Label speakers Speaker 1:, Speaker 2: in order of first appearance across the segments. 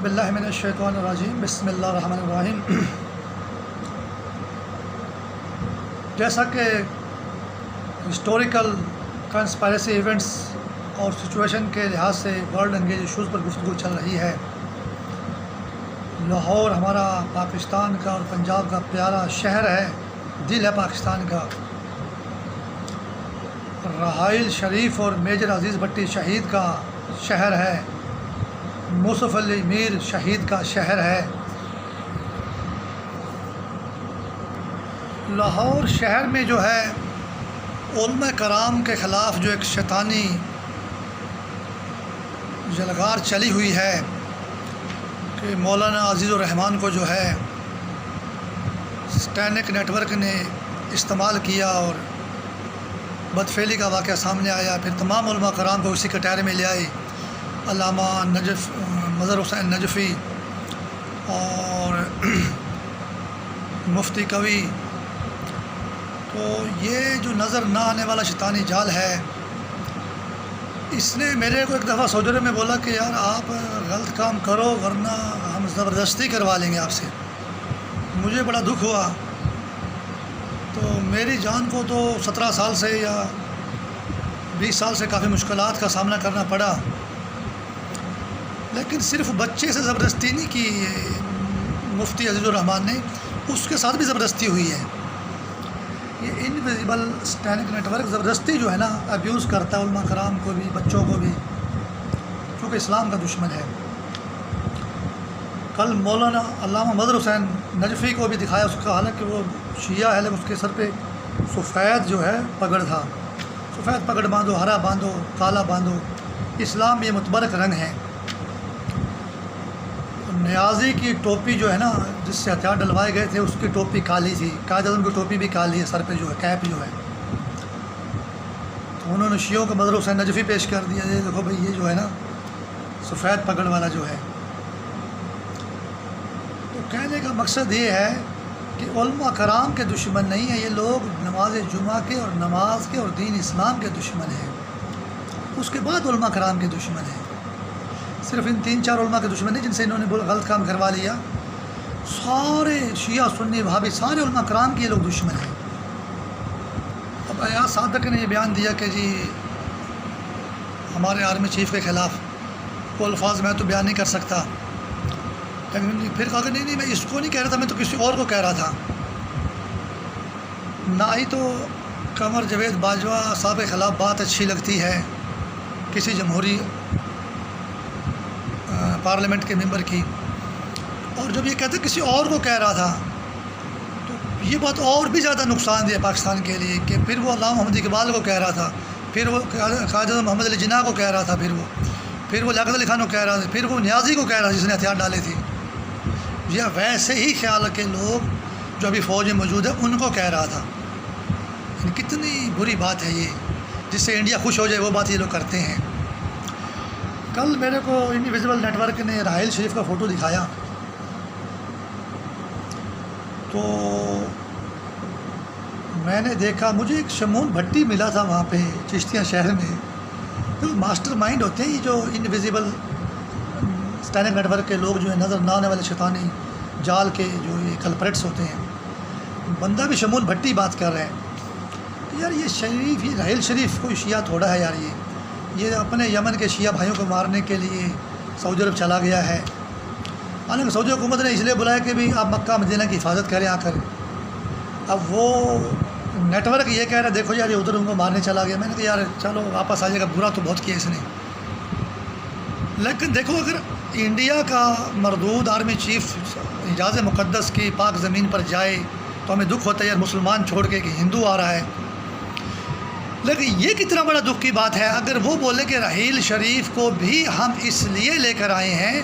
Speaker 1: باللہ من الشیطان الرجیم بسم اللہ الرحمن الرحیم۔ جیسا کہ ہسٹوریکل کنسپائریسی ایونٹس اور سچویشن کے لحاظ سے ورلڈ انگیج ایشوز پر گفتگو چل رہی ہے، لاہور ہمارا پاکستان کا اور پنجاب کا پیارا شہر ہے، دل ہے پاکستان کا۔ رحائل شریف اور میجر عزیز بھٹی شہید کا شہر ہے، موصف علی میر شہید کا شہر ہے۔ لاہور شہر میں جو ہے علماء کرام کے خلاف جو ایک شیطانی یلغار چلی ہوئی ہے کہ مولانا عزیز الرحمان کو جو ہے سٹینک نیٹ ورک نے استعمال کیا اور بدفعلی کا واقعہ سامنے آیا، پھر تمام علماء کرام کو اسی کٹہرے میں لے آئے، علامہ مظہر حسین نجفی اور مفتی قوی۔ تو یہ جو نظر نہ آنے والا شیطانی جال ہے، اس نے میرے کو ایک دفعہ سوجرے میں بولا کہ یار آپ غلط کام کرو ورنہ ہم زبردستی کروا لیں گے آپ سے۔ مجھے بڑا دکھ ہوا، تو میری جان کو تو 17 سال سے یا 20 سال سے کافی مشکلات کا سامنا کرنا پڑا، لیکن صرف بچے سے زبردستی نہیں کی مفتی عزیز الرحمان نے، اس کے ساتھ بھی زبردستی ہوئی ہے۔ یہ انویزیبل سٹینک نیٹ ورک زبردستی جو ہے نا ابیوز کرتا ہے علماء کرام کو بھی، بچوں کو بھی، کیونکہ اسلام کا دشمن ہے۔ کل مولانا علامہ مظہر حسین نجفی کو بھی دکھایا، اس کا حالانکہ وہ شیعہ ہے، لیکن اس کے سر پہ سفید جو ہے پگڑ تھا۔ سفید پگڑ باندھو، ہرا باندھو، کالا باندھو، اسلام یہ متبرک رنگ ہے۔ نیازی کی ٹوپی جو ہے نا جس سے ہتھیار ڈلوائے گئے تھے، اس کی ٹوپی کالی تھی، قائد اعظم کی ٹوپی بھی کالی ہے، سر پہ جو ہے کیپ جو ہے۔ تو انہوں نے شیعوں کا مظہر حسین نجفی پیش کر دیا، یہ دیکھو بھائی، یہ جو ہے نا سفید پگڑ والا جو ہے۔ تو کہنے کا مقصد یہ ہے کہ علماء کرام کے دشمن نہیں ہیں یہ لوگ، نماز جمعہ کے اور نماز کے اور دین اسلام کے دشمن ہیں، اس کے بعد علماء کرام کے دشمن ہیں۔ صرف ان 3-4 علماء کے دشمن نہیں جن سے انہوں نے غلط کام کروا لیا، سارے شیعہ سنی وہابی سارے علماء کرام کے لوگ دشمن ہیں۔ اب ایاز صادق نے یہ بیان دیا کہ جی ہمارے آرمی چیف کے خلاف، وہ الفاظ میں تو بیان نہیں کر سکتا، لیکن پھر کہا کہ نہیں میں اس کو نہیں کہہ رہا تھا، میں تو کسی اور کو کہہ رہا تھا۔ نہ ہی تو قمر جاوید باجوہ صاحب کے خلاف بات اچھی لگتی ہے کسی جمہوری پارلیمنٹ کے ممبر کی، اور جب یہ کہتے کسی اور کو کہہ رہا تھا تو یہ بات اور بھی زیادہ نقصان دہ پاکستان کے لیے کہ پھر وہ علامہ محمد اقبال کو کہہ رہا تھا، پھر وہ قائد اعظم محمد علی جناح کو کہہ رہا تھا، پھر وہ لیاقت علی خان کو کہہ رہا تھا، پھر وہ نیازی کو کہہ رہا تھا جس نے ہتھیار ڈالے تھے۔ یہ ویسے ہی خیال کے لوگ جو ابھی فوج میں موجود ہے ان کو کہہ رہا تھا۔ کتنی بری بات ہے یہ، جس سے انڈیا خوش ہو جائے وہ بات یہ لوگ کرتے ہیں۔ کل میرے کو انویزیبل نیٹ ورک نے رحائل شریف کا فوٹو دکھایا، تو میں نے دیکھا مجھے ایک شمون بھٹی ملا تھا وہاں پہ چشتیاں شہر میں۔ تو ماسٹر مائنڈ ہوتے ہیں یہ جو انویزیبل سٹینک نیٹ ورک کے لوگ جو ہیں، نظر نہ آنے والے شیطانی جال کے جو یہ کلپریٹس ہوتے ہیں۔ بندہ بھی شمون بھٹی بات کر رہے ہیں کہ یار یہ شریف، یہ رحائل شریف کوئی شیعہ تھوڑا ہے یار، یہ اپنے یمن کے شیعہ بھائیوں کو مارنے کے لیے سعودی عرب چلا گیا ہے۔ حالانکہ سعودی حکومت نے اس لیے بلایا کہ بھی آپ مکہ مدینہ کی حفاظت کریں آ کر۔ اب وہ نیٹ ورک یہ کہہ رہا ہے دیکھو یار یہ ادھر ان کو مارنے چلا گیا۔ میں نے کہا یار چلو واپس آ جائے گا، برا تو بہت کیا اس نے، لیکن دیکھو اگر انڈیا کا مردود آرمی چیف حجاز مقدس کی پاک زمین پر جائے تو ہمیں دکھ ہوتا ہے یار مسلمان چھوڑ کے کہ ہندو آ رہا ہے۔ لیکن یہ کتنا بڑا دکھ کی بات ہے اگر وہ بولے کہ رحیل شریف کو بھی ہم اس لیے لے کر آئے ہیں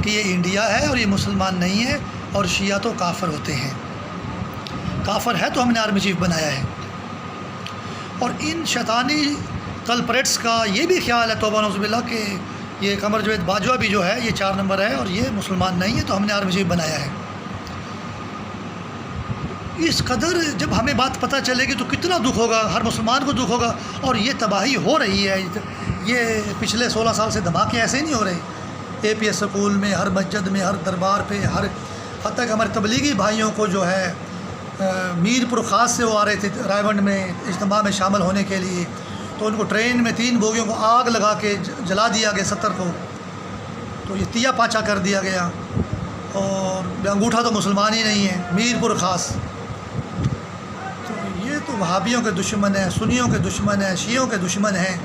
Speaker 1: کہ یہ انڈیا ہے اور یہ مسلمان نہیں ہے، اور شیعہ تو کافر ہوتے ہیں، کافر ہے تو ہم نے آرمی چیف بنایا ہے۔ اور ان شیطانی کلپریٹس کا یہ بھی خیال ہے توبہ نعوذ باللہ کہ یہ قمر جاوید باجوہ بھی جو ہے یہ 4 نمبر ہے اور یہ مسلمان نہیں ہے تو ہم نے آرمی چیف بنایا ہے۔ اس قدر جب ہمیں بات پتہ چلے گی تو کتنا دکھ ہوگا، ہر مسلمان کو دکھ ہوگا۔ اور یہ تباہی ہو رہی ہے، یہ پچھلے 16 سال سے دھماکے ایسے ہی نہیں ہو رہے، APS اسکول میں، ہر مسجد میں، ہر دربار پہ، حتیٰ کہ ہمارے تبلیغی بھائیوں کو جو ہے میر پور خاص سے وہ آ رہے تھے رائے میں اجتماع میں شامل ہونے کے لیے، تو ان کو ٹرین میں 3 بوگیوں کو آگ لگا کے جلا دیا گیا 70 کو، تو یہ تیا پاچا کر دیا گیا، اور انگوٹھا تو مسلمان ہی نہیں ہے، میر پور خاص۔ تو یہ تو وہابیوں کے دشمن ہیں، سنیوں کے دشمن ہیں، شیعوں کے دشمن ہیں۔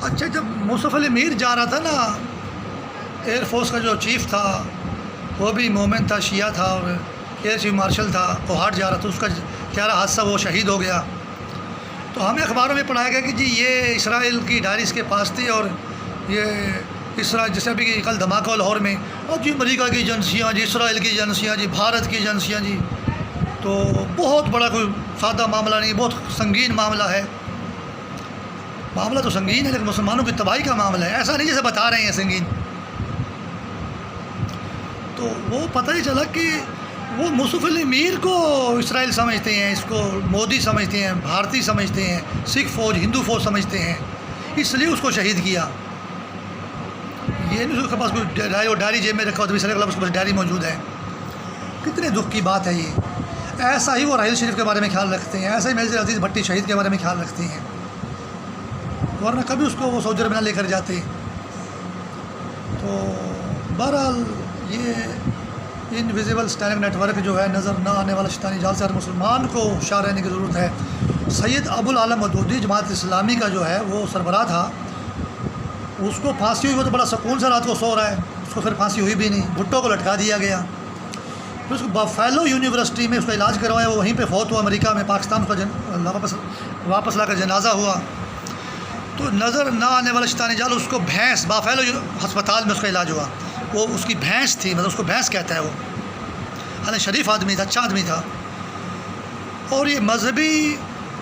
Speaker 1: اچھا، جب مصطفی علی میر جا رہا تھا نا، ایئر فورس کا جو چیف تھا وہ بھی مومن تھا، شیعہ تھا، اور ایئر چیف مارشل تھا، کوہاٹ جا رہا تھا، اس کا کیا رہا حادثہ، وہ شہید ہو گیا۔ تو ہمیں اخباروں میں پڑھایا گیا کہ جی یہ اسرائیل کی ڈائری اس کے پاس تھی، اور یہ اسرائیل جیسے ابھی کل دھماکہ لاہور میں، اور جی امریکہ کی ایجنسیاں، جی اسرائیل کی ایجنسیاں، جی بھارت کی ایجنسیاں، جی تو بہت بڑا کوئی سادہ معاملہ نہیں، بہت سنگین معاملہ ہے۔ معاملہ تو سنگین ہے لیکن مسلمانوں کی تباہی کا معاملہ ہے، ایسا نہیں جیسے بتا رہے ہیں سنگین۔ تو وہ پتہ ہی چلا کہ وہ مصطفی علی میر کو اسرائیل سمجھتے ہیں، اس کو مودی سمجھتے ہیں، بھارتی سمجھتے ہیں، سکھ فوج، ہندو فوج سمجھتے ہیں، اس لیے اس کو شہید کیا۔ یہ نہیں اس کے پاس کوئی ڈائری جیب میں رکھا ہو تو اس کے پاس ڈائری موجود ہے۔ کتنے دکھ کی بات ہے یہ۔ ایسا ہی وہ راحیل شریف کے بارے میں خیال رکھتے ہیں، ایسا ہی میرزا عزیز بھٹی شہید کے بارے میں خیال رکھتے ہیں، ورنہ کبھی اس کو وہ سعودی عرب نہ لے کر جاتے۔ تو بہرحال یہ انویزیبل اسٹینڈنگ نیٹ ورک جو ہے، نظر نہ آنے والا شیطانی جال سے ہر مسلمان کو ہوشیار رہنے کی ضرورت ہے۔ سید ابو العالم مودودی جماعت اسلامی کا جو ہے وہ سربراہ تھا، اس کو پھانسی ہوئی، وہ تو بڑا سکون سے رات کو سو رہا ہے، اس کو پھر پھانسی ہوئی بھی نہیں، بھٹو کو لٹکا دیا گیا۔ پھر اس کو بفیلو یونیورسٹی میں اس کا علاج کروایا، وہ وہیں پہ فوت ہوا، امریکہ میں، پاکستان کا واپس لا کر جنازہ ہوا۔ تو نظر نہ آنے والا شیطانی جال، اس کو بھینس، بافیلو ہسپتال میں اس کا علاج ہوا، وہ اس کی بھینس تھی، مطلب اس کو بھینس کہتا ہے وہ، حالانکہ شریف آدمی تھا، اچھا آدمی تھا۔ اور یہ مذہبی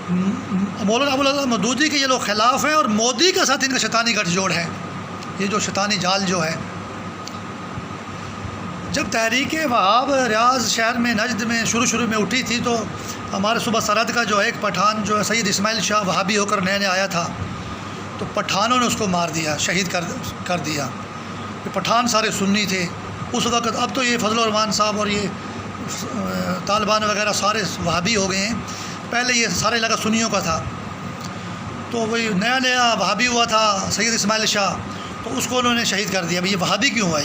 Speaker 1: مولانا ابو العالم مودودی کے یہ لوگ خلاف ہیں، اور مودی کے ساتھ ان کا شیطانی گٹھ جوڑ ہے، یہ جو شیطانی جال جو ہے۔ جب تحریک وہاب ریاض شہر میں نجد میں شروع میں اٹھی تھی، تو ہمارے صوبہ سرحد کا جو ایک پٹھان جو ہے سید اسماعیل شاہ وہابی ہو کر نئے آیا تھا، تو پٹھانوں نے اس کو مار دیا، شہید کر دیا۔ یہ پٹھان سارے سنی تھے اس وقت، اب تو یہ فضل الرحمان صاحب اور یہ طالبان وغیرہ سارے وہابی ہو گئے ہیں، پہلے یہ سارا علاقہ سنیوں کا تھا۔ تو وہی نیا وہابی ہوا تھا سید اسماعیل شاہ، تو اس کو انہوں نے شہید کر دیا۔ بھائی یہ وہابی کیوں ہوا؟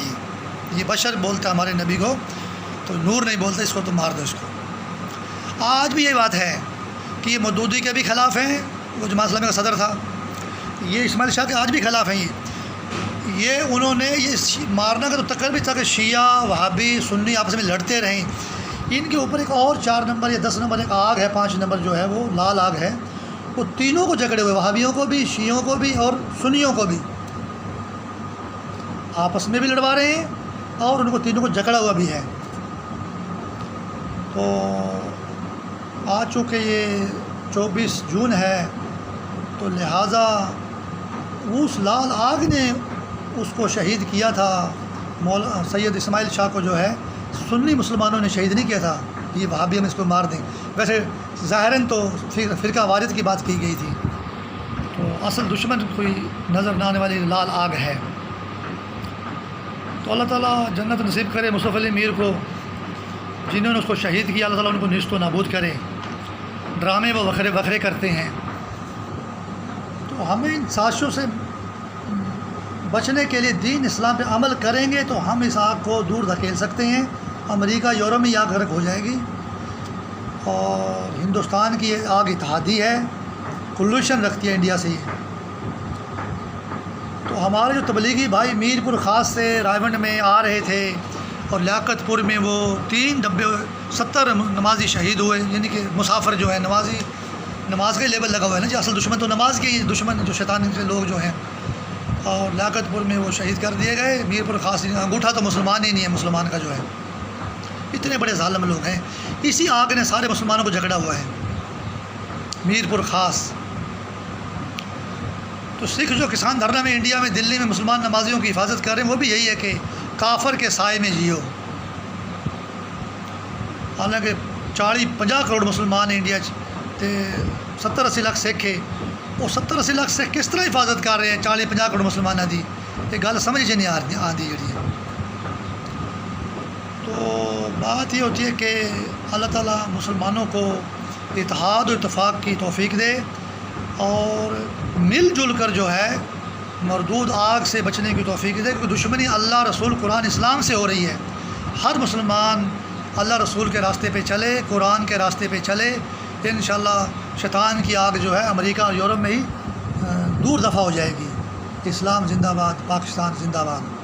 Speaker 1: یہ بشر بولتا ہے ہمارے نبی کو، تو نور نہیں بولتا، اس کو تو مار دو اس کو۔ آج بھی یہ بات ہے کہ یہ مودودی کے بھی خلاف ہیں، وہ جماعت اسلامی کا صدر تھا، یہ اسماعیل شاہ کے آج بھی خلاف ہیں۔ یہ انہوں نے یہ مارنا کا تو تکر بھی تھا کہ شیعہ وہابی سنی آپس میں لڑتے رہیں۔ ان کے اوپر ایک اور 4 نمبر یا 10 نمبر ایک آگ ہے، 5 نمبر جو ہے وہ لال آگ ہے، وہ تینوں کو جھگڑے ہوئے، وہابیوں کو بھی، شیعوں کو بھی اور سنیوں کو بھی آپس میں بھی لڑوا رہے ہیں، اور ان کو تینوں کو جکڑا ہوا بھی ہے۔ تو آج چونکہ یہ 24 جون ہے، تو لہٰذا اس لال آگ نے اس کو شہید کیا تھا، سید اسماعیل شاہ کو جو ہے سنی مسلمانوں نے شہید نہیں کیا تھا، یہ وہابی ہم اس کو مار دیں۔ ویسے ظاہراً تو فرقہ وارث کی بات کی گئی تھی، تو اصل دشمن کوئی نظر نہ آنے والی لال آگ ہے۔ تو اللہ تعالیٰ جنت نصیب کرے مصطفی علی میر کو، جنہوں نے اس کو شہید کیا، اللہ تعالیٰ ان کو نیست و نابود کرے۔ ڈرامے وہ وکھرے کرتے ہیں، تو ہمیں ان سازشوں سے بچنے کے لیے دین اسلام پہ عمل کریں گے تو ہم اس آگ کو دور دھکیل سکتے ہیں۔ امریکہ یورپ میں یہ آگ غرق ہو جائے گی، اور ہندوستان کی یہ آگ اتحادی ہے، کلوشن رکھتی ہے انڈیا سے یہ۔ تو ہمارے جو تبلیغی بھائی میر پور خاص سے رائے میں آ رہے تھے، اور لیاقت پور میں وہ 3 ڈبے 70 نمازی شہید ہوئے، یعنی کہ مسافر جو ہے، نماز کا لیبل لگا ہوا ہے نا جی، اصل دشمن تو نماز کے ہی دشمن جو شیطان کے لوگ جو ہیں، اور لیاقت پور میں وہ شہید کر دیے گئے۔ میر پور خاص انگوٹھا تو مسلمان ہی نہیں ہے، مسلمان کا جو ہے، اتنے بڑے ظالم لوگ ہیں۔ اسی آگ نے سارے مسلمانوں کو جھگڑا ہوا ہے، میر پور خاص۔ تو سکھ جو کسان دھرنا میں انڈیا میں دلی میں مسلمان نمازیوں کی حفاظت کر رہے ہیں، وہ بھی یہی ہے کہ کافر کے سائے میں جیو۔ حالانکہ 40-50 کروڑ مسلمان ہیں انڈیا 70-80 لاکھ سکھ ہے، وہ 70-80 لاکھ سکھ کس طرح حفاظت کر رہے ہیں 40-50 کروڑ مسلمانوں دی؟ یہ گل سمجھ نہیں آتی جڑی. تو بات یہ ہوتی ہے کہ اللہ تعالیٰ مسلمانوں کو اتحاد و اتفاق کی توفیق دے اور مل جل کر جو ہے مردود آگ سے بچنے کی توفیق دے، کیونکہ دشمنی اللہ، رسول، قرآن، اسلام سے ہو رہی ہے. ہر مسلمان اللہ رسول کے راستے پہ چلے، قرآن کے راستے پہ چلے، انشاءاللہ شیطان کی آگ جو ہے امریکہ اور یورپ میں ہی دور دفع ہو جائے گی. اسلام زندہ باد، پاکستان زندہ باد.